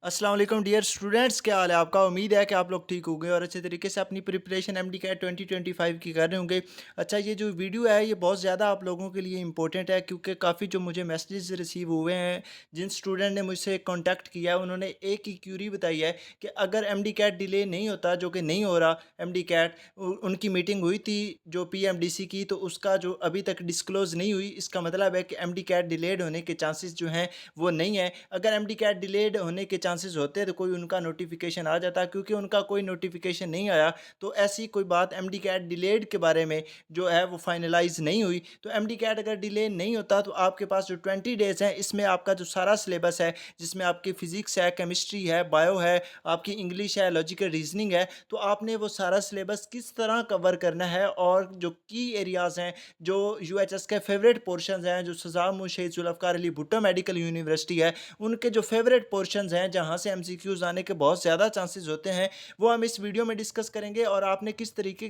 अस्सलाम वालेकुम dear students, क्या हाल है आपका। उम्मीद है कि आप लोग ठीक होंगे और अच्छे तरीके से अपनी प्रिपरेशन एमडी कैट 2025 की कर रहे होंगे। अच्छा, ये जो वीडियो है ये बहुत ज़्यादा आप लोगों के लिए इंपॉर्टेंट है क्योंकि काफ़ी जो मुझे मैसेजेस रिसीव हुए हैं, जिन स्टूडेंट ने मुझसे कांटेक्ट किया है उन्होंने एक ही क्यूरी बताई है कि अगर एमडी कैट डिले नहीं होता, जो कि नहीं हो रहा एमडी कैट, उनकी मीटिंग हुई थी जो पीएमडीसी की, तो उसका जो अभी तक डिस्क्लोज़ नहीं हुई, इसका मतलब है कि एमडी कैट डिलेड होने के चांसेस जो हैं वो नहीं है। अगर एमडी कैट डिलेड होने के चांसेस होते तो कोई उनका नोटिफिकेशन आ जाता, क्योंकि उनका कोई नोटिफिकेशन नहीं आया तो ऐसी कोई बात एमडी कैट डिलेड के बारे में जो है वो फाइनलाइज नहीं हुई। तो एमडी कैट अगर डिले नहीं होता तो आपके पास जो 20 डेज हैं इसमें आपका जो सारा सिलेबस है, जिसमें आपकी फिजिक्स है, केमिस्ट्री है, बायो है, आपकी इंग्लिश है, लॉजिकल रीजनिंग है, तो आपने वो सारा सिलेबस किस तरह कवर करना है और जो की एरियाज़ हैं, जो यूएचएस के फेवरेट पोर्शंस हैं, जो सजाद शहीद जुल्फ़िकार अली भुट्टो मेडिकल यूनिवर्सिटी है, उनके जो फेवरेट पोर्शंस हैं जहाँ से एमसीक्यूज आने के बहुत ज़्यादा चांसेस होते हैं, वो हम इस वीडियो में डिस्कस करेंगे। और आपने किस तरीके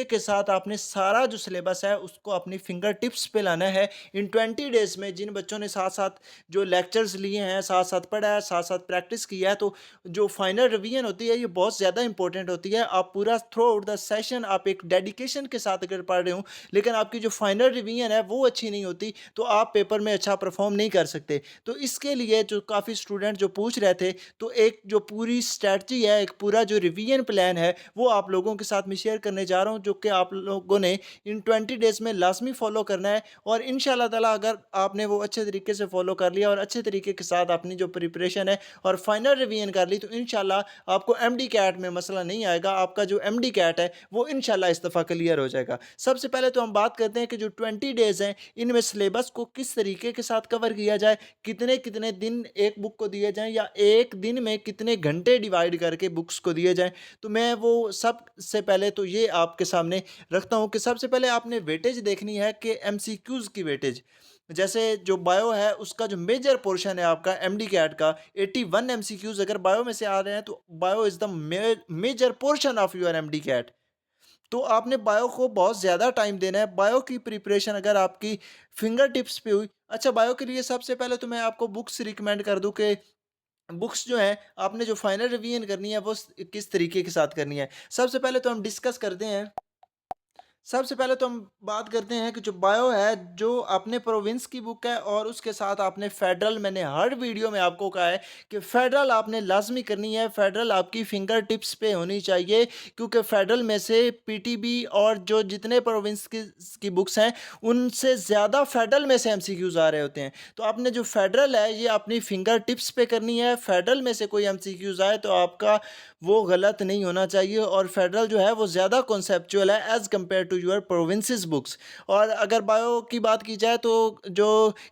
के साथ आपने सारा जो सिलेबस है उसको अपनी फिंगर टिप्स पे लाना है इन 20 डेज में। जिन बच्चों ने साथ साथ जो लेक्चर्स लिए हैं, साथ साथ पढ़ा है, साथ साथ प्रैक्टिस किया है, तो जो फाइनल रिवीजन होती है ये बहुत ज़्यादा इंपॉर्टेंट होती है। आप पूरा थ्रू आउट द सेशन आप एक डेडिकेशन के साथ अगर पढ़ रहे हो, लेकिन आपकी जो फाइनल रिवीजन है वो अच्छी नहीं होती, तो आप पेपर में अच्छा परफॉर्म नहीं कर सकते। तो इसके लिए जो काफ़ी स्टूडेंट जो पूछ रहे थे, तो एक जो पूरी स्ट्रैटेजी है, एक पूरा जो रिवीजन प्लान है, वो आप लोगों के साथ मैं शेयर करने जा रहा हूँ, जो कि आप लोगों ने इन 20 डेज में लाजमी फॉलो करना है। और इंशाल्लाह ताला अगर आपने वो अच्छे तरीके से फॉलो कर लिया और अच्छे तरीके के साथ अपनी जो प्रिपरेशन है और फाइनल रिवीजन कर ली, तो इंशाल्लाह आपको एमडी कैट में मसला नहीं आएगा। आपका जो एमडी कैट है वो इंशाल्लाह इस दफ़ा क्लियर हो जाएगा। सबसे पहले तो हम बात करते हैं कि जो 20 डेज हैं इनमें सिलेबस को किस तरीके के साथ कवर किया जाए, कितने कितने दिन एक बुक को दिए जाएं, या एक दिन में कितने घंटे डिवाइड करके बुक्स को दिए जाएं। तो मैं वो सबसे पहले तो ये आपके सामने रखता हूँ कि सबसे पहले आपने वेटेज देखनी है कि एमसीक्यूज की वेटेज। जैसे जो बायो है उसका जो मेजर पोर्शन है आपका एमडी कैट का 81 एमसीक्यूज अगर बायो में से आ रहे हैं, तो bio is the major portion of your MDCAT. तो आपने बायो को बहुत ज़्यादा टाइम देना है। बायो की प्रिपरेशन अगर आपकी फिंगर टिप्स पे हुई, अच्छा बायो के लिए सबसे पहले तो मैं आपको बुक्स रिकमेंड कर दूं कि बुक्स जो है आपने जो फाइनल रिवीजन करनी है वो किस तरीके के साथ करनी है। सबसे पहले तो हम डिस्कस करते हैं, सबसे पहले तो हम बात करते हैं कि जो बायो है, जो अपने प्रोविंस की बुक है और उसके साथ आपने फेडरल, मैंने हर वीडियो में आपको कहा है कि फेडरल आपने लाजमी करनी है। फेडरल आपकी फिंगर टिप्स पे होनी चाहिए, क्योंकि फेडरल में से पीटीबी और जो जितने प्रोविंस की बुक्स हैं उनसे ज़्यादा फेडरल में से एमसीक्यूज आ रहे होते हैं। तो आपने जो फेडरल है ये अपनी फिंगर टिप्स पे करनी है। फेडरल में से कोई एमसीक्यूज आए तो आपका वो गलत नहीं होना चाहिए, और फेडरल जो है वो ज़्यादा कॉन्सेप्चुअल है as compare to your provinces books. और अगर बायो की बात की जाए तो जो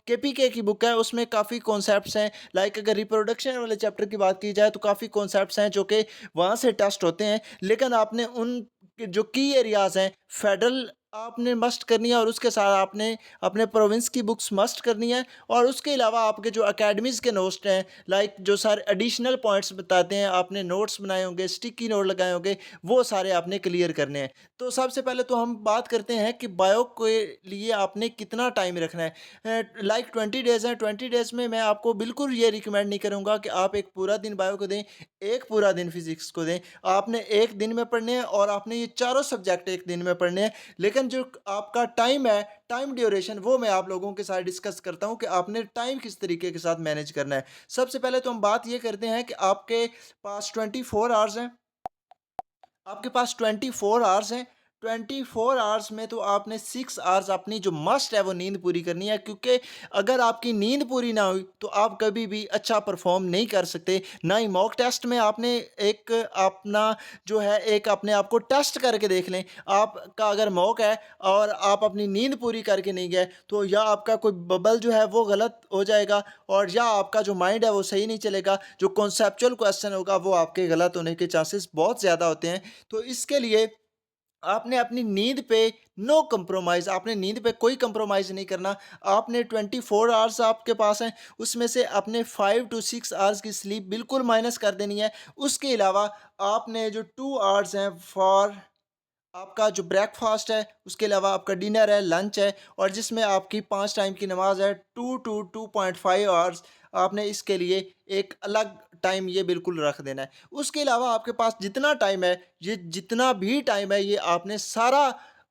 केपीके की बुक है उसमें काफ़ी कॉन्सेप्ट्स हैं। लाइक अगर रिप्रोडक्शन वाले चैप्टर की बात की जाए तो काफ़ी कॉन्सेप्ट्स हैं जो कि वहाँ से टेस्ट होते हैं, लेकिन आपने उन जो की एरियाज़ हैं फेडरल आपने मस्ट करनी है, और उसके साथ आपने अपने प्रोविंस की बुक्स मस्ट करनी है। और उसके अलावा आपके जो अकेडमीज़ के नोट्स हैं, लाइक जो सारे एडिशनल पॉइंट्स बताते हैं, आपने नोट्स बनाए होंगे, स्टिकी नोट लगाए होंगे, वो सारे आपने क्लियर करने हैं। तो सबसे पहले तो हम बात करते हैं कि बायो के लिए आपने कितना टाइम रखना है। लाइक 20 डेज़ हैं, 20 डेज़ में मैं आपको बिल्कुल ये रिकमेंड नहीं करूँगा कि आप एक पूरा दिन बायो को दें, एक पूरा दिन फिजिक्स को दें। आपने एक दिन में पढ़ने हैं और आपने ये चारों सब्जेक्ट एक दिन में पढ़ने हैं। लेकिन जो आपका टाइम है, टाइम ड्यूरेशन, वो मैं आप लोगों के साथ डिस्कस करता हूँ कि आपने टाइम किस तरीके के साथ मैनेज करना है। सबसे पहले तो हम बात ये करते हैं कि आपके पास 24 आवर्स हैं। आपके पास 24 आवर्स हैं। 24 आवर्स में तो आपने 6 आवर्स अपनी जो मस्ट है वो नींद पूरी करनी है, क्योंकि अगर आपकी नींद पूरी ना हुई तो आप कभी भी अच्छा परफॉर्म नहीं कर सकते। ना ही मॉक टेस्ट में आपने एक अपना जो है एक अपने आप को टेस्ट करके देख लें। आपका अगर मॉक है और आप अपनी नींद पूरी करके नहीं गए, तो या आपका कोई बबल जो है वो गलत हो जाएगा, और या आपका जो माइंड है वो सही नहीं चलेगा। जो कॉन्सेप्चुअल क्वेश्चन होगा वो आपके गलत होने के चांसेस बहुत ज़्यादा होते हैं। तो इसके लिए आपने अपनी नींद पे नो कंप्रोमाइज़, आपने नींद पे कोई कंप्रोमाइज़ नहीं करना। आपने 24 आवर्स आपके पास हैं, उसमें से अपने 5 टू 6 आवर्स की स्लीप बिल्कुल माइनस कर देनी है। उसके अलावा आपने जो 2 आवर्स हैं फॉर आपका जो ब्रेकफ़ास्ट है, उसके अलावा आपका डिनर है, लंच है और जिसमें आपकी 5 टाइम की नमाज़ है, 2 टू 2.5 आवर्स आपने इसके लिए एक अलग टाइम ये बिल्कुल रख देना है। उसके अलावा आपके पास जितना टाइम है, ये जितना भी टाइम है, ये आपने सारा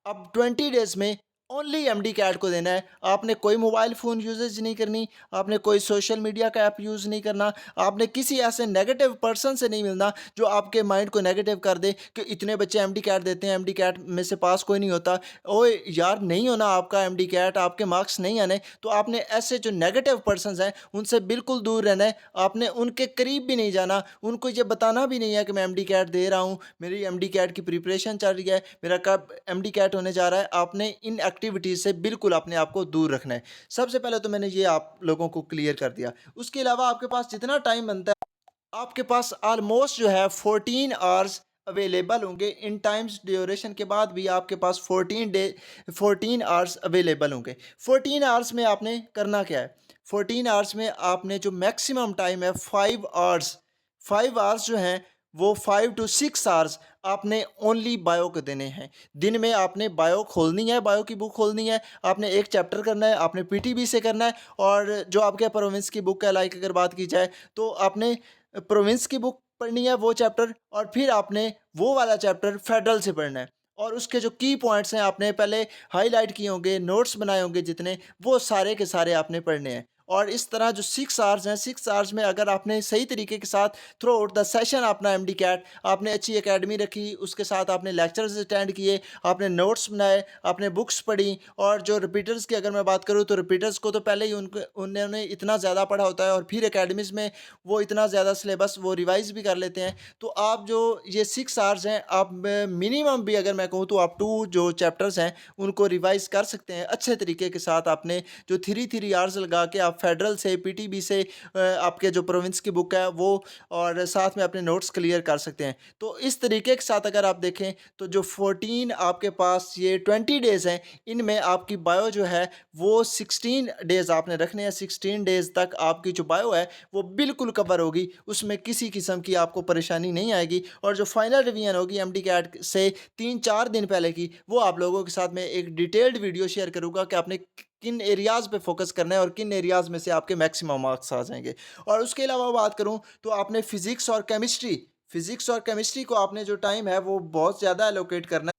अब 20 डेज़ में ओनली एमडी कैट को देना है। आपने कोई मोबाइल फ़ोन यूसेज नहीं करनी, आपने कोई सोशल मीडिया का ऐप यूज़ नहीं करना, आपने किसी ऐसे नेगेटिव पर्सन से नहीं मिलना जो आपके माइंड को नेगेटिव कर दे कि इतने बच्चे एमडी कैट देते हैं, एमडी कैट में से पास कोई नहीं होता। ओए यार, नहीं होना आपका एमडी कैट, आपके मार्क्स नहीं आने, तो आपने ऐसे जो नेगेटिव पर्सन्स हैं उनसे बिल्कुल दूर रहना है। आपने उनके करीब भी नहीं जाना, उनको ये बताना भी नहीं है कि मैं एमडी कैट दे रहा हूँ, मेरी एमडी कैट की प्रिपरेशन चल रही है, मेरा कब एमडी कैट होने जा रहा है। आपने इन एक्टिविटीज़ से बिल्कुल अपने आप को दूर रखना है। सबसे पहले तो मैंने ये आप लोगों को क्लियर कर दिया। उसके अलावा आपके पास जितना टाइम बनता है, आपके पास ऑलमोस्ट जो है 14 आवर्स अवेलेबल होंगे। इन टाइम्स ड्यूरेशन के बाद भी आपके पास 14 आवर्स अवेलेबल होंगे। 14 आवर्स में आपने करना क्या है? 14 आवर्स में आपने जो मैक्सिमम टाइम है 5 आवर्स, 5 आवर्स जो हैं वो 5 टू 6 आवर्स आपने ओनली बायो को देने हैं। दिन में आपने बायो खोलनी है, बायो की बुक खोलनी है, आपने एक चैप्टर करना है, आपने पीटीबी से करना है और जो आपके प्रोविंस की बुक है, लाइक अगर बात की जाए तो आपने प्रोविंस की बुक पढ़नी है वो चैप्टर और फिर आपने वो वाला चैप्टर फेडरल से पढ़ना है और उसके जो की पॉइंट्स हैं आपने पहले हाईलाइट किए होंगे, नोट्स बनाए होंगे जितने, वो सारे के सारे आपने पढ़ने हैं। और इस तरह जो 6 आवर्स हैं, 6 आवर्स में अगर आपने सही तरीके के साथ थ्रू आउट द सेशन अपना एमडी कैट, आपने अच्छी एकेडमी रखी, उसके साथ आपने लेक्चर्स अटेंड किए, आपने नोट्स बनाए, आपने बुक्स पढ़ी और जो रिपीटर्स की अगर मैं बात करूँ तो रिपीटर्स को तो पहले ही उनको उन्होंने इतना ज़्यादा पढ़ा होता है और फिर एकेडमीज़ में वो इतना ज़्यादा सिलेबस वो रिवाइज़ भी कर लेते हैं। तो आप जो ये 6 आवर्स हैं, आप मिनिमम भी अगर मैं कहूँ तो आप 2 जो चैप्टर्स हैं, उनको रिवाइज़ कर सकते हैं अच्छे तरीके के साथ। आपने जो 3 आवर्स लगा के आप फेडरल से, पीटीबी से आपके जो प्रोविंस की बुक है वो और साथ में अपने नोट्स क्लियर कर सकते हैं। तो इस तरीके के साथ अगर आप देखें तो जो 14 आपके पास ये 20 डेज़ हैं, इनमें आपकी बायो जो है वो 16 डेज़ आपने रखने हैं। 16 डेज़ तक आपकी जो बायो है वो बिल्कुल कवर होगी, उसमें किसी किस्म की आपको परेशानी नहीं आएगी और जो फाइनल रिवीजन होगी एमडी कैट से 3-4 दिन पहले की, वो आप लोगों के साथ मैं एक डिटेल्ड वीडियो शेयर करूँगा कि आपने किन एरियाज़ पे फोकस करना है और किन एरियाज़ में से आपके मैक्सिमम मार्क्स आ जाएँगे। और उसके अलावा बात करूँ तो आपने फिज़िक्स और केमिस्ट्री को आपने जो टाइम है वो बहुत ज़्यादा एलोकेट करना है।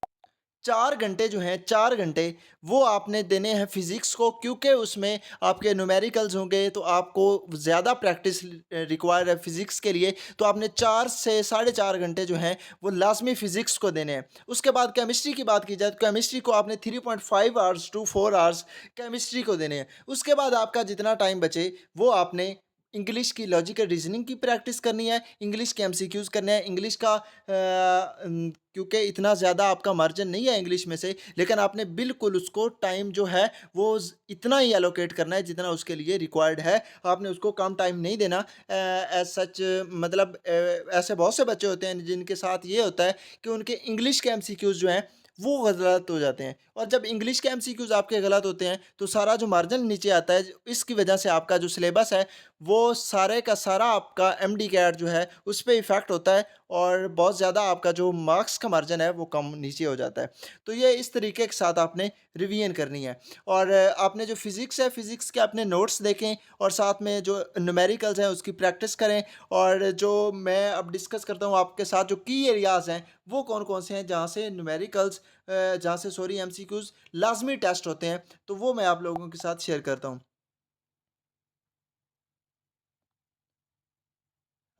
4 घंटे जो हैं, 4 घंटे वो आपने देने हैं फ़िज़िक्स को, क्योंकि उसमें आपके न्यूमेरिकल्स होंगे तो आपको ज़्यादा प्रैक्टिस रिक्वायर है फ़िज़िक्स के लिए। तो आपने 4 से साढ़े 4 घंटे जो हैं वो लाज़मी फ़िज़िक्स को देने हैं। उसके बाद केमिस्ट्री की बात की जाए तो केमिस्ट्री को आपने 3.5 आवर्स टू 4 आवर्स केमिस्ट्री को देने हैं। उसके बाद आपका जितना टाइम बचे वो आपने इंग्लिश की लॉजिकल रीज़निंग की प्रैक्टिस करनी है, इंग्लिश के एमसीक्यूज़ करने हैं, इंग्लिश का क्योंकि इतना ज़्यादा आपका मार्जिन नहीं है इंग्लिश में से, लेकिन आपने बिल्कुल उसको टाइम जो है वो इतना ही एलोकेट करना है जितना उसके लिए रिक्वायर्ड है। आपने उसको कम टाइम नहीं देना। एज सच मतलब ऐसे बहुत से बच्चे होते हैं जिनके साथ ये होता है कि उनके इंग्लिश के एमसीक्यूज़ जो हैं वो गलत हो जाते हैं और जब इंग्लिश के एमसीक्यूज़ आपके गलत होते हैं तो सारा जो मार्जिन नीचे आता है, इसकी वजह से आपका जो सिलेबस है वो सारे का सारा आपका एमडी कैट जो है उस पे इफ़ेक्ट होता है और बहुत ज़्यादा आपका जो मार्क्स का मार्जिन है वो कम नीचे हो जाता है। तो ये इस तरीके के साथ आपने रिवीजन करनी है और आपने जो फ़िज़िक्स है, फ़िज़िक्स के अपने नोट्स देखें और साथ में जो न्यूमेरिकल्स हैं उसकी प्रैक्टिस करें और जो मैं अब डिस्कस करता हूँ आपके साथ जो की एरियाज़ हैं वो कौन-कौन से हैं जहाँ से न्यूमेरिकल्स जहाँ से सॉरी एमसीक्यूज़ लाज़मी टेस्ट होते हैं, तो वो मैं आप लोगों के साथ शेयर करता हूँ।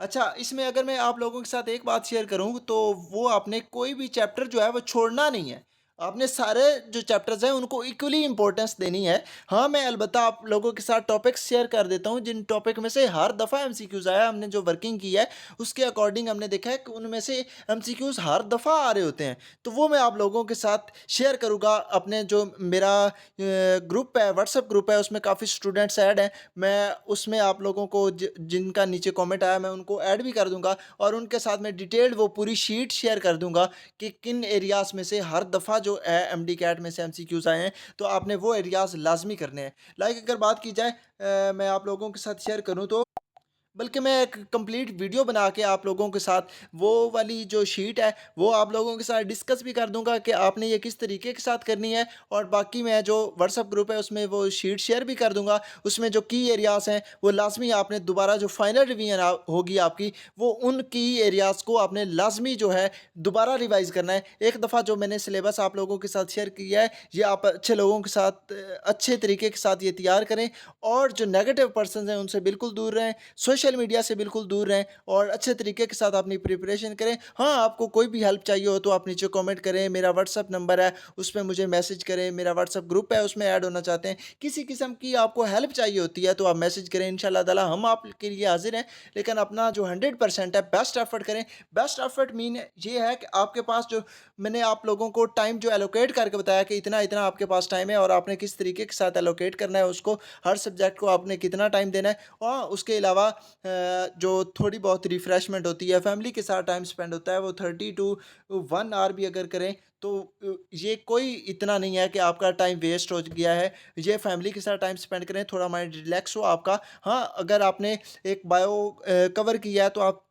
अच्छा, इसमें अगर मैं आप लोगों के साथ एक बात शेयर करूँ तो वो आपने कोई भी चैप्टर जो है वो छोड़ना नहीं है। आपने सारे जो चैप्टर्स हैं उनको इक्वली इम्पोर्टेंस देनी है। हाँ, मैं अलबत्ता आप लोगों के साथ टॉपिक्स शेयर कर देता हूँ जिन टॉपिक में से हर दफ़ा एमसीक्यूज़ आया, हमने जो वर्किंग की है उसके अकॉर्डिंग हमने देखा है कि उनमें से एमसीक्यूज़ हर दफ़ा आ रहे होते हैं। तो वो मैं आप लोगों के साथ शेयर करूँगा। अपने जो मेरा ग्रुप है, व्हाट्सएप ग्रुप है, उसमें काफ़ी स्टूडेंट्स ऐड हैं। मैं उसमें आप लोगों को जिनका नीचे कमेंट आया मैं उनको ऐड भी कर दूंगा और उनके साथ में डिटेल्ड वो पूरी शीट शेयर कर दूंगा कि किन एरियाज़ में से हर दफ़ा जो है एमडी कैट में से एमसीक्यूज़ आए हैं, तो आपने वो एरियाज़ लाजमी करने हैं। लाइक अगर बात की जाए मैं आप लोगों के साथ शेयर करूँ तो बल्कि मैं एक कंप्लीट वीडियो बना के आप लोगों के साथ वो वाली जो शीट है वो आप लोगों के साथ डिस्कस भी कर दूंगा कि आपने ये किस तरीके के साथ करनी है। और बाकी मैं जो व्हाट्सअप ग्रुप है उसमें वो शीट शेयर भी कर दूंगा। उसमें जो की एरियाज़ हैं वो लाजमी आपने दोबारा जो फाइनल रिवीजन होगी आपकी, वो उन की एरियाज़ को आपने लाजमी जो है दोबारा रिवाइज करना है। एक दफ़ा जो मैंने सिलेबस आप लोगों के साथ शेयर किया है ये आप अच्छे लोगों के साथ अच्छे तरीके के साथ ये तैयार करें। और जो नेगेटिव पर्सन हैं उनसे बिल्कुल दूर रहें, सोशल मीडिया से बिल्कुल दूर रहें और अच्छे तरीके के साथ अपनी प्रिपरेशन करें। हाँ, आपको कोई भी हेल्प चाहिए हो तो आप नीचे कमेंट करें, मेरा व्हाट्सअप नंबर है उस पे मुझे मैसेज करें, मेरा व्हाट्सअप ग्रुप है उसमें ऐड होना चाहते हैं। किसी किस्म की आपको हेल्प चाहिए होती है तो आप मैसेज करें, इंशाल्लाह ताला हम आपके लिए हाज़िर हैं। लेकिन अपना जो 100% है बेस्ट एफर्ट करें। बेस्ट एफर्ट मीन ये है कि आपके पास जो मैंने आप लोगों को टाइम जो एलोकेट करके बताया कि इतना-इतना आपके पास टाइम है और आपने किस तरीके के साथ एलोकेट करना है उसको, हर सब्जेक्ट को आपने कितना टाइम देना है। और उसके अलावा जो थोड़ी बहुत रिफ्रेशमेंट होती है, फैमिली के साथ टाइम स्पेंड होता है, वो 30 टू 1 आवर भी अगर करें तो ये कोई इतना नहीं है कि आपका टाइम वेस्ट हो गया है। ये फैमिली के साथ टाइम स्पेंड करें, थोड़ा माइंड रिलैक्स हो आपका। हाँ, अगर आपने एक बायो कवर किया है तो आप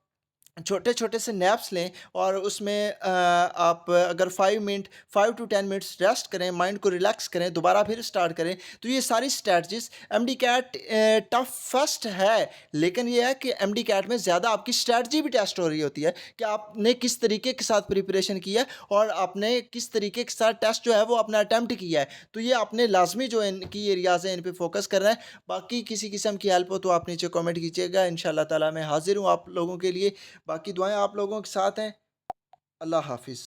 छोटे-छोटे से नैप्स लें और उसमें आप अगर 5 टू 10 मिनट्स रेस्ट करें, माइंड को रिलैक्स करें, दोबारा फिर स्टार्ट करें, तो ये सारी स्ट्रैटेजीज़ एमडी-कैट टफ़ेस्ट है, लेकिन ये है कि एमडी-कैट में ज़्यादा आपकी स्ट्रैटेजी भी टेस्ट हो रही होती है कि आपने किस तरीके के साथ प्रिपरेशन की है और आपने किस तरीके के साथ टेस्ट जो है वो अपना अटेम्प्ट किया है। तो ये आपने लाज़मी जो इनकी एरियाज़ हैं, इन पे फ़ोकस करना है। बाकी किसी किस्म की हेल्प हो तो आप नीचे कमेंट कीजिएगा, इंशाअल्लाह ताला मैं हाज़िर हूँ आप लोगों के लिए। बाकी दुआएँ आप लोगों के साथ हैं। अल्लाह हाफ़िज़।